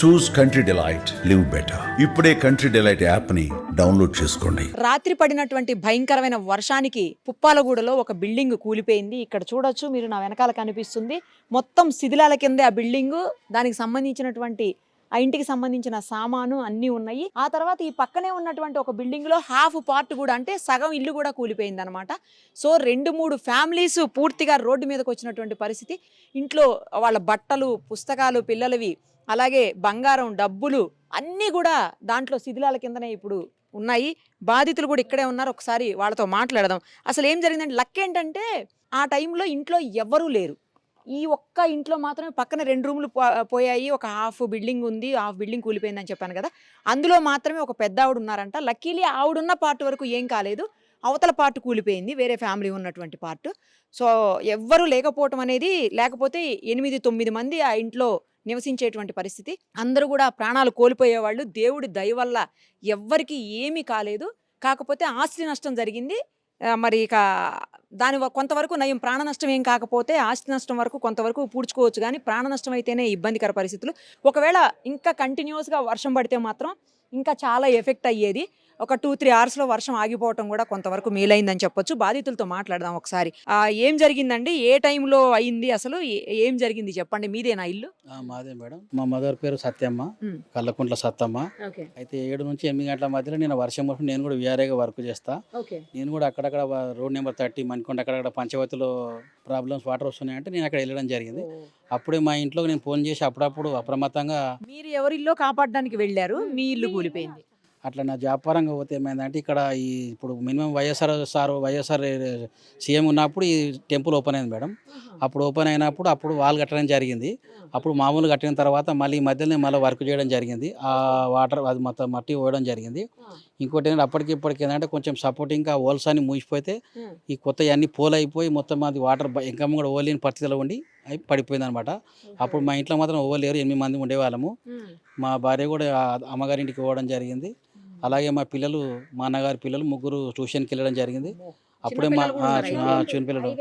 చూస్ country delight, live better. ఇప్పుడే country delight app ని download చేసుకోండి. రాత్రి పడినటువంటి భయంకరమైన వర్షానికి పుప్పాలగూడలో ఒక బిల్డింగ్ కూలిపోయింది. ఇక్కడ చూడొచ్చు మీరు, నా వెనకాల కనిపిస్తుంది. మొత్తం శిథిలాల కిందే ఆ బిల్డింగు, దానికి సంబంధించినటువంటి ఆ ఇంటికి సంబంధించిన సామాను అన్నీ ఉన్నాయి. ఆ తర్వాత ఈ పక్కనే ఉన్నటువంటి ఒక బిల్డింగ్ లో హాఫ్ పార్ట్ కూడా, అంటే సగం ఇల్లు కూడా కూలిపోయింది అనమాట. సో 2-3 ఫ్యామిలీస్ పూర్తిగా రోడ్డు మీదకి వచ్చినటువంటి పరిస్థితి. ఇంట్లో వాళ్ళ బట్టలు, పుస్తకాలు, పిల్లలవి, అలాగే బంగారం, డబ్బులు అన్నీ కూడా దాంట్లో శిథిలాల కిందనే ఇప్పుడు ఉన్నాయి. బాధితులు కూడా ఇక్కడే ఉన్నారు. ఒకసారి వాళ్ళతో మాట్లాడదాం. అసలు ఏం జరిగిందంటే, లక్ ఏంటంటే ఆ టైంలో ఇంట్లో ఎవ్వరూ లేరు. ఈ ఒక్క ఇంట్లో మాత్రమే పక్కన 2 రూములు పోయాయి. ఒక హాఫ్ బిల్డింగ్ ఉంది, హాఫ్ బిల్డింగ్ కూలిపోయిందని చెప్పాను కదా. అందులో మాత్రమే ఒక పెద్ద ఆవిడ ఉన్నారంట. లక్కీలీ ఆవిడున్న పార్ట్ వరకు ఏం కాలేదు, అవతల పార్ట్ కూలిపోయింది, వేరే ఫ్యామిలీ ఉన్నటువంటి పార్ట్. సో ఎవ్వరూ లేకపోవటం అనేది, లేకపోతే 8-9 మంది ఆ ఇంట్లో నివసించేటువంటి పరిస్థితి. అందరూ కూడా ప్రాణాలు కోల్పోయేవాళ్ళు. దేవుడి దయ వల్ల ఎవ్వరికి ఏమీ కాలేదు. కాకపోతే ఆస్తి నష్టం జరిగింది. మరి ఇక దాని కొంతవరకు నయం. ప్రాణ నష్టం ఏం కాకపోతే ఆస్తి నష్టం వరకు కొంతవరకు పూడ్చుకోవచ్చు, కానీ ప్రాణ నష్టం అయితేనే ఇబ్బందికర పరిస్థితులు. ఒకవేళ ఇంకా కంటిన్యూస్గా వర్షం పడితే మాత్రం ఇంకా చాలా ఎఫెక్ట్ అయ్యేది. ఒక 2-3 అవర్స్లో వర్షం ఆగిపోవటం కూడా కొంతవరకు మేలైందని చెప్పొచ్చు. బాధితులతో మాట్లాడదాం ఒకసారి. ఏం జరిగిందండి, ఏ టైంలో అయింది, అసలు ఏం జరిగింది చెప్పండి. మీదేనా ఇల్లు? మాదే మేడం. మా మదర్ పేరు సత్యమ్మ, కల్లకుంట్ల సత్తమ్మ. అయితే 7 నుంచి 8 గంటల మధ్యలో నేను వర్షం వరకు నేను కూడా విఆర్ఏగా వర్క్ చేస్తా. నేను కూడా అక్కడక్కడ రోడ్ నెంబర్ 30 మణికొండ అక్కడక్కడ పంచవతిలో ప్రాబ్లమ్స్ వాటర్ వస్తున్నాయంటే నేను అక్కడ వెళ్ళడం జరిగింది. అప్పుడే మా ఇంట్లో నేను ఫోన్ చేసి అప్పుడప్పుడు అప్రమత్తంగా. మీరు ఎవరిల్లో కాపాడడానికి వెళ్ళారు? మీ ఇల్లు కూలిపోయింది. అట్లా నా జాబ్ పరంగా పోతే ఏమైందంటే, ఇక్కడ ఈ ఇప్పుడు మినిమం వైఎస్ఆర్ సీఎం ఉన్నప్పుడు ఈ టెంపుల్ ఓపెన్ అయింది మేడం. అప్పుడు ఓపెన్ అయినప్పుడు అప్పుడు వాళ్ళు కట్టడం జరిగింది. అప్పుడు మామూలు కట్టిన తర్వాత మళ్ళీ ఈ మధ్యలోనే మళ్ళీ వర్క్ చేయడం జరిగింది. ఆ వాటర్ అది మొత్తం మట్టి పోయడం జరిగింది. ఇంకోటి ఏంటంటే అప్పటికి ఇప్పటికి ఏంటంటే కొంచెం సపోర్టింగ్గా హోల్స్ అన్ని మూసిపోతే ఈ కొత్త అన్ని పోల్ అయిపోయి మొత్తం అది వాటర్ ఇంకా కూడా ఓలేని పరిస్థితిలో ఉండి అవి పడిపోయింది అనమాట. అప్పుడు మా ఇంట్లో మాత్రం ఓవలేరు, 8 మంది ఉండేవాళ్ళము. మా భార్య కూడా అమ్మగారింటికి పోవడం జరిగింది. అలాగే మా పిల్లలు, మా అన్నగారి పిల్లలు 3 ట్యూషన్కి వెళ్ళడం జరిగింది. అప్పుడే మా చిన్న పిల్లలు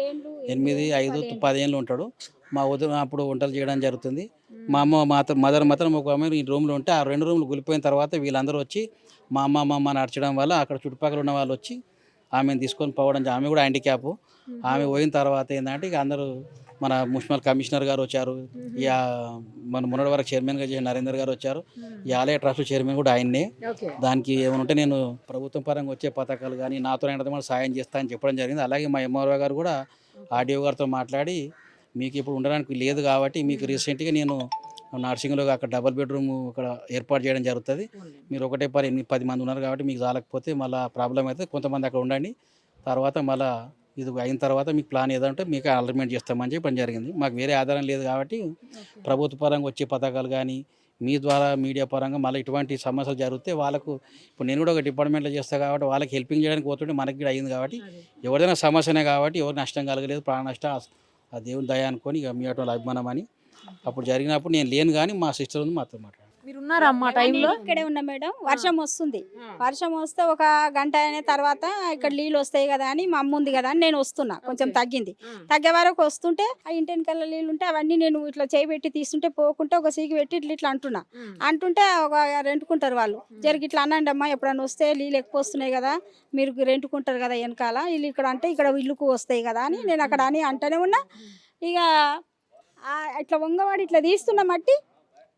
8, 5, 10 ఏళ్ళు ఉంటాడు. మా వదిన అప్పుడు వంటలు చేయడం జరుగుతుంది. మా అమ్మ మదర్ మాత్రం ఒక ఆమె ఈ రూమ్లో ఉంటే ఆ 2 రూమ్లు కూలిపోయిన తర్వాత వీళ్ళందరూ వచ్చి మా అమ్మ నడచడం వల్ల అక్కడ చుట్టుపక్కల ఉన్న వాళ్ళు వచ్చి ఆమెను తీసుకొని పోవడం. ఆమె కూడా హ్యాండిక్యాప్. ఆమె పోయిన తర్వాత ఏంటంటే ఇక అందరూ మన మున్సిపల్ కమిషనర్ గారు వచ్చారు. ఇక మన మొన్నటి వరకు చైర్మన్గా చేసిన నరేందర్ గారు వచ్చారు. ఈ ఆలయ ట్రస్ట్ చైర్మన్ కూడా ఆయన్నే. దానికి ఏమైనా ఉంటే నేను ప్రభుత్వం పరంగా వచ్చే పథకాలు కానీ నాతో అయినంత సాయం చేస్తా అని చెప్పడం జరిగింది. అలాగే మా ఎంఆర్ఓ గారు కూడా ఆర్డీఓ గారితో మాట్లాడి, మీకు ఇప్పుడు ఉండడానికి లేదు కాబట్టి మీకు రీసెంట్గా నేను నర్సింగ్లో అక్కడ డబుల్ బెడ్రూమ్ అక్కడ ఏర్పాటు చేయడం జరుగుతుంది. మీరు 1-10 మంది ఉన్నారు కాబట్టి మీకు చాలకపోతే మళ్ళీ ప్రాబ్లం అయితే కొంతమంది అక్కడ ఉండండి, తర్వాత మళ్ళీ ఇది అయిన తర్వాత మీకు ప్లాన్ ఏదంటే మీకు అలర్మెంట్ చేస్తామని చెప్పడం జరిగింది. మాకు వేరే ఆధారం లేదు కాబట్టి ప్రభుత్వ పరంగా వచ్చే పథకాలు కానీ మీ ద్వారా మీడియా పరంగా మళ్ళీ ఇటువంటి సమస్యలు జరిగితే వాళ్ళకు, ఇప్పుడు నేను కూడా ఒక డిపార్ట్మెంట్లో చేస్తాను కాబట్టి వాళ్ళకి హెల్పింగ్ చేయడానికి పోతుంటే మనకి కూడా అయింది కాబట్టి ఎవరైనా సమస్యనే కాబట్టి ఎవరు నష్టం కలగలేదు. ప్రాణ నష్టం ఆ దేవుని దయ అనుకొని ఇక మీ అటువంటి అభిమానం అని అప్పుడు జరిగినప్పుడు నేను లేను, కానీ మా సిస్టర్ ఉంది మాతో మాట్లాడారు. మీరు ఉన్నారా అమ్మా టైంలో? ఇక్కడే ఉన్నా మేడం. వర్షం వస్తుంది. వర్షం వస్తే ఒక గంట అయిన తర్వాత ఇక్కడ నీళ్ళు వస్తాయి కదా అని, మా అమ్మ ఉంది కదా అని నేను వస్తున్నా. కొంచెం తగ్గే వరకు వస్తుంటే ఆ ఇంటి వెనకాల నీళ్ళు ఉంటే అవన్నీ నేను ఇట్లా చేయబెట్టి తీస్తుంటే పోకుంటే ఒక సీకి పెట్టి ఇట్లా అంటుంటే ఒక రెంటుకుంటారు వాళ్ళు. జరిగి ఇట్లా అనండి అమ్మా, ఎప్పుడన్నా వస్తే నీళ్ళు ఎక్కువ వస్తున్నాయి కదా, మీరు రెంటుకుంటారు కదా వెనకాల ఇల్లు ఇక్కడ అంటే ఇక్కడ ఇల్లుకు వస్తాయి కదా అని నేను అక్కడ అని అంటూనే ఉన్నా. ఇక ఇట్లా వంగవాడి ఇట్లా తీస్తున్న మట్టి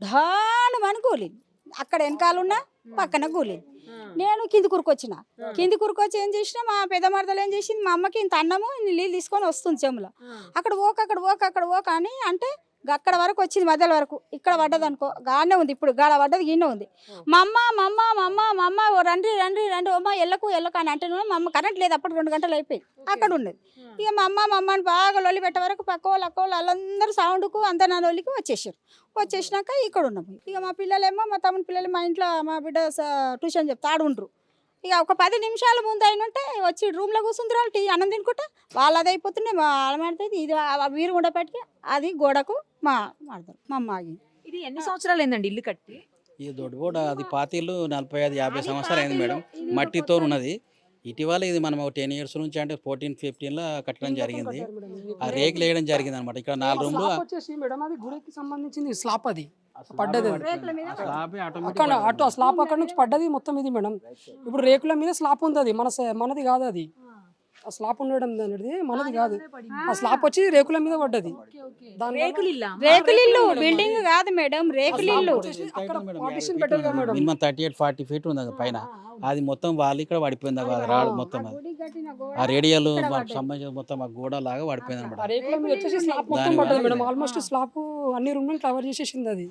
ఢాను అని కూలింది. అక్కడ వెనకాలన్నా పక్కన కూలింది. నేను కింది కూరుకొచ్చి ఏం చేసినా, మా పెద్ద మరదలు ఏం చేసింది, మా అమ్మకి ఇంత అన్నము నీళ్ళు తీసుకొని వస్తుంది చెములో. అక్కడ ఓక అని అంటే అక్కడ వరకు వచ్చింది, మధ్యలో వరకు ఇక్కడ పడ్డది అనుకో, గానే ఉంది. ఇప్పుడు గాడ పడ్డది గిన్నె ఉంది. మా అమ్మ రండి అమ్మ ఎల్లకు అని అంటే మా అమ్మ కరెంట్ లేదు. అప్పుడు 2 గంటలు అయిపోయింది అక్కడ ఉన్నది. ఇక మా అమ్మ అని బాగా లొల్లి పెట్టే వరకు పక్క వాళ్ళు వాళ్ళందరూ సౌండ్కు అంత నా లొల్లికి వచ్చేసినాక ఇక్కడ ఉన్నాము. ఇక మా పిల్లలేమో, మా తమ్ముని పిల్లలు మా ఇంట్లో మా బిడ్డ ట్యూషన్ చెప్తా ఆడుండ్రు. ఇక ఒక 10 నిమిషాల ముందు అయినంటే వచ్చి రూమ్లో కూర్చుంది వాళ్ళు టీ అన్నం తినుకుంటా. వాళ్ళు అది అయిపోతుండే మా ఆడమాడితే ఇది వీరు ఉండపటికి అది గోడకు మా అమ్మ ఆగింది. ఇది ఎన్ని సంవత్సరాలు అయిందండి ఇల్లు కట్టి? ఈ దొడ్డుగోడ అది పాతీళ్ళు 45-50 సంవత్సరాలు అయింది మేడం. మట్టితో ఉన్నది. ఇటీవల ఇది మనం 10 ఇయర్స్ నుంచి అంటే 14-15లో కట్టడం జరిగింది. ఆ రేకులు వేయడం జరిగింది అనమాట. ఇక్కడ 4 రూమ్లు వచ్చేసి మేడం అది గుడికి సంబంధించింది స్లాప్. అది పడ్డది రేకుల మీద అక్కడ అటు ఆ స్లాబ్ అక్కడ నుంచి పడ్డది మొత్తం ఇది మేడం. ఇప్పుడు రేకుల మీద స్లాబ్ ఉంది, అది మనది కాదు, అది ఆ స్లాబ్ ఉండడం అనేది మనది కాదు. ఆ స్లాబ్ వచ్చి రేకుల మీద పడ్డది. దాని రేకులిల్లు బిల్డింగ్ కాదు మేడం, రేకులిల్లు. అక్కడ పార్టిషన్ పెట్టారు కదా మేడం. మినిమం 38-40 ఫీట్ ఉంది అది పైన. అది మొత్తం వాళ్ళు ఇక్కడ పడిపోయింది అది రాడు మొత్తం. ఆ రేడియల్ సంబంధించిన మొత్తం ఆ గోడ లాగా పడిపోయింది అనమాట. ఆ రేకుల మీద వచ్చేసి స్లాబ్ మొత్తం పడ్డది మేడం. ఆల్మోస్ట్ స్లాబ్ అన్ని రూమ్ కవర్ చేసేసింది, అది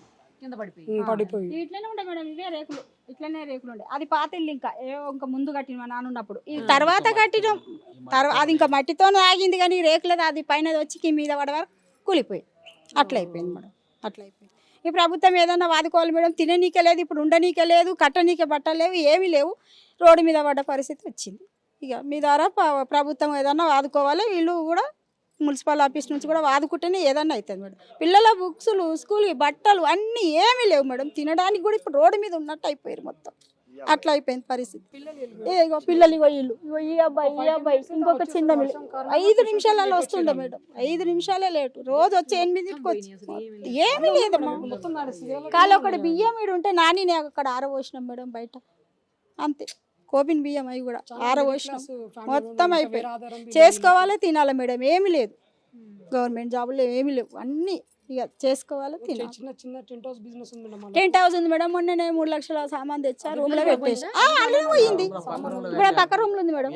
పడిపోయి. ఇట్లనే ఉండే మేడం, ఇవే రేకులు, ఇట్లనే రేకులు ఉండే. అది పాత ఇల్లు, ఇంకా ముందు కట్టిన మా నాన్న ఉన్నప్పుడు. ఇది తర్వాత కట్టినాం, అది ఇంకా మట్టితోనే ఆగింది, కానీ రేకులది అది పైన వచ్చి మీద పడే వరకు కూలిపోయి అట్లా అయిపోయింది మేడం. అట్లా అయిపోయింది. ఈ ప్రభుత్వం ఏదన్నా వాదుకోవాలి మేడం, తిననీకే లేదు, ఇప్పుడు ఉండనీకే లేదు, కట్టనీకే బట్టలేవు, ఏమీ లేవు, రోడ్డు మీద పడ్డ పరిస్థితి వచ్చింది. ఇక మీ ద్వారా ప్రభుత్వం ఏదన్నా వాదుకోవాలి, వీళ్ళు కూడా మున్సిపల్ ఆఫీస్ నుంచి కూడా వాదుకుంటేనే ఏదన్నా అవుతుంది మేడం. పిల్లల బుక్స్లు, స్కూల్ బట్టలు అన్నీ ఏమీ లేవు మేడం, తినడానికి కూడా ఇప్పుడు రోడ్డు మీద ఉన్నట్టు అయిపోయారు మొత్తం. అట్లా అయిపోయింది పరిస్థితి. ఇగో పిల్లలు, ఇగో వీళ్ళు, ఇగో ఈ అబ్బాయి ఇంకొక చిన్న 5 నిమిషాలలో వస్తుండే మేడం, 5 నిమిషాలే లేటు. రోజు వచ్చి 8కి వచ్చి ఏమీ లేదమ్మా. కాలు ఒకటి బియ్యం వీడు ఉంటే నాని అక్కడ ఆరబోసినాం మేడం బయట, అంతే. కోపిన్ బియ్యం అవి కూడా ఆరబోసినాం, మొత్తం అయిపోయి. చేసుకోవాలి, తినాలి మేడం, ఏమీ లేదు. గవర్నమెంట్ జాబులు ఏమీ లేవు, అన్నీ ఇక చేసుకోవాలి, తినాలి. చిన్న టెంట్ హౌస్ బిజినెస్ ఉంది మేడం. టెంట్ హౌస్ ఉంది మేడం, మొన్ననే 3 లక్షల సామాన్ తెచ్చా, రూమ్ లో పెట్టేసి అందులో పోయింది. ఇప్పుడు పక్క రూమ్ లో ఉంది మేడం,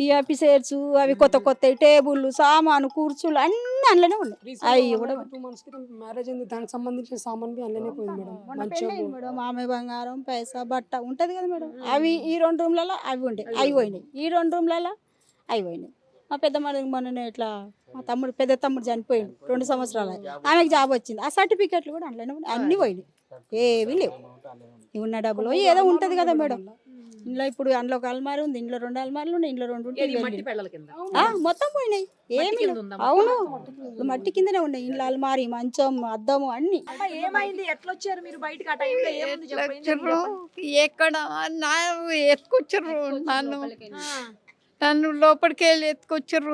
ఈఆర్పి చైర్స్ అవి కొత్త టేబుల్, సామాను, కుర్చీలు అన్ని అందులోనే ఉన్నాయి. అవి కూడా 2 months మ్యారేజ్ అయింది, దానికి సంబంధించిన సామాన్ అందులోనే పోయింది మేడం. మేడం ఆమె బంగారం, పైసా, బట్ట ఉంటది కదా మేడం, అవి ఈ 2 రూమ్లలో అవి ఉండే, అవి పోయినాయి. ఈ 2 రూమ్లలో అవి పోయినాయి. మా పెద్ద మొన్ననే ఇట్లా మా పెద్ద తమ్ముడు చనిపోయింది 2 సంవత్సరాలు, ఆమెకు జాబ్ వచ్చింది. ఆ సర్టిఫికెట్లు కూడా అందులోనే అన్ని పోయినాయి, ఏవి లేవు. ఉన్న డబ్బులు ఏదో ఉంటది కదా మేడం. ఇంట్లో ఇప్పుడు అందులో ఒక అల్మారి ఉంది, ఇంట్లో 2 అల్మార్లు ఉన్నాయి, ఇంట్లో 2 మొత్తం పోయినాయి, ఏమి లేవు. అవును, మట్టి కిందనే ఉన్నాయి. ఇంట్లో అల్మారి, మంచం, అద్దము అన్ని. ఏమైంది, ఎట్లా వచ్చారు మీరు బయటకు? ఆ టైంలో ఏముంది చెప్పండి. ఎక్కడ ఎత్తుకొచ్చారు నన్ను లోపలికి వెళ్ళి ఎత్తుకొచ్చారు.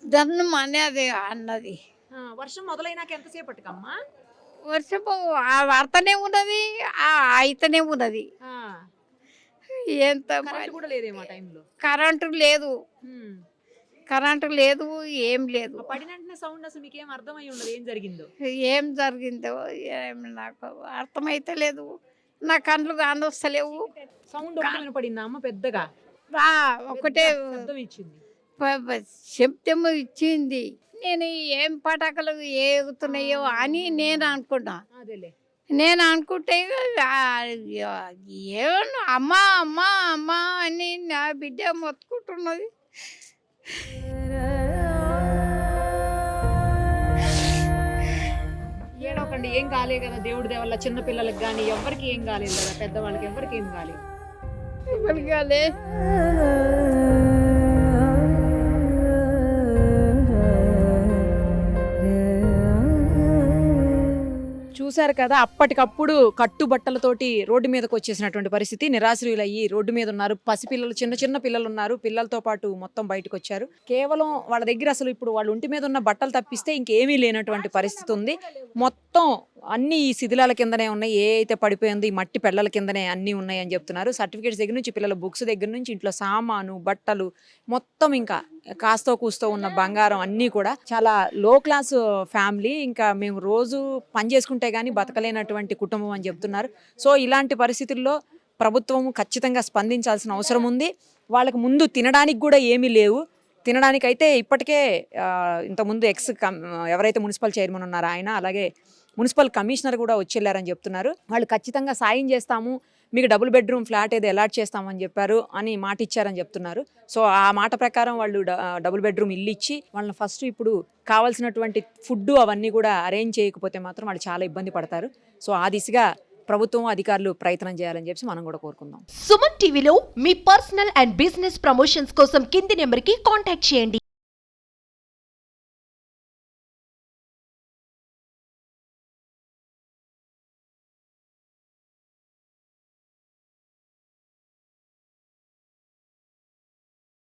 దాన్ని అనేది అన్నది. వర్షం మొదలైనాక ఎంతసేపటికమ్మా? వర్షము వార్తనే ఉన్నది, అయితేనే ఉన్నది. ఎంత కూడా లేదేమో టైంలో. కరెంటు లేదు, ఏం లేదు. పడిన సౌండ్ అసలు మీకు ఏం అర్థమై ఉండదు, ఏం జరిగిందో నాకు అర్థమైతే లేదు. నా కళ్ళు కానొస్తలేవు. సౌండ్ పడిందా అమ్మ పెద్దగా? ఒకటే శబ్దం ఇచ్చింది. నేను ఏం పటాకులు ఏగుతున్నాయో అని నేను అనుకున్నా. నేను అనుకుంటే ఏమన్నా అమ్మా అమ్మా అమ్మా అని నా బిడ్డ మొత్తుకుంటున్నది. ఏడవకండి, ఏం కాలేదు కదా, దేవుడి దేవల్ల. చిన్న పిల్లలకి కానీ ఎవరికి ఏం కాలేదు కదా, పెద్దవాళ్ళకి ఎవరికి ఏం కాలేదు. చూశారు కదా, అప్పటికప్పుడు కట్టుబట్టలతోటి రోడ్డు మీదకి వచ్చేసినటువంటి పరిస్థితి. నిరాశ్రయులయ్యి రోడ్డు మీద ఉన్నారు. పసిపిల్లలు, చిన్న పిల్లలు ఉన్నారు. పిల్లలతో పాటు మొత్తం బయటకు వచ్చారు. కేవలం వాళ్ళ దగ్గర అసలు ఇప్పుడు వాళ్ళ ఒంటి మీద ఉన్న బట్టలు తప్పిస్తే ఇంకేమీ లేనటువంటి పరిస్థితి ఉంది. మొత్తం అన్ని ఈ శిథిలాల కిందనే ఉన్నాయి. ఏ అయితే పడిపోయింది ఈ మట్టి పెళ్ళల కిందనే అన్నీ ఉన్నాయి అని చెప్తున్నారు. సర్టిఫికేట్స్ దగ్గర నుంచి, పిల్లల బుక్స్ దగ్గర నుంచి, ఇంట్లో సామాను, బట్టలు మొత్తం, ఇంకా కాస్తో కూస్తో ఉన్న బంగారం అన్నీ కూడా. చాలా లో క్లాస్ ఫ్యామిలీ. ఇంకా మేము రోజు పని చేసుకుంటే కానీ బతకలేనటువంటి కుటుంబం అని చెప్తున్నారు. సో ఇలాంటి పరిస్థితుల్లో ప్రభుత్వం ఖచ్చితంగా స్పందించాల్సిన అవసరం ఉంది. వాళ్ళకి ముందు తినడానికి కూడా ఏమీ లేవు. తినడానికైతే ఇప్పటికే ఇంతకుముందు ఎవరైతే మున్సిపల్ చైర్మన్ ఉన్నారో ఆయన, అలాగే మున్సిపల్ కమిషనర్ కూడా వచ్చేళ్ళారని చెప్తున్నారు. వాళ్ళు ఖచ్చితంగా సాయం చేస్తాము, మీకు డబుల్ బెడ్రూమ్ ఫ్లాట్ ఏదో అలాట్ చేస్తామని చెప్పారు అని మాట ఇచ్చారని చెప్తున్నారు. సో ఆ మాట ప్రకారం వాళ్ళు డబుల్ బెడ్రూమ్ ఇల్లు ఇచ్చి వాళ్ళని ఫస్ట్ ఇప్పుడు కావాల్సినటువంటి ఫుడ్ అవన్నీ కూడా అరేంజ్ చేయకపోతే మాత్రం వాళ్ళు చాలా ఇబ్బంది పడతారు. సో ఆ దిశగా ప్రభుత్వం, అధికారులు ప్రయత్నం చేయాలని చెప్పి మనం కూడా కోరుకుందాం. సుమన్ టీవీలో మీ పర్సనల్ అండ్ బిజినెస్ ప్రమోషన్స్ కోసం కింది నెంబర్కి కాంటాక్ట్ చేయండి.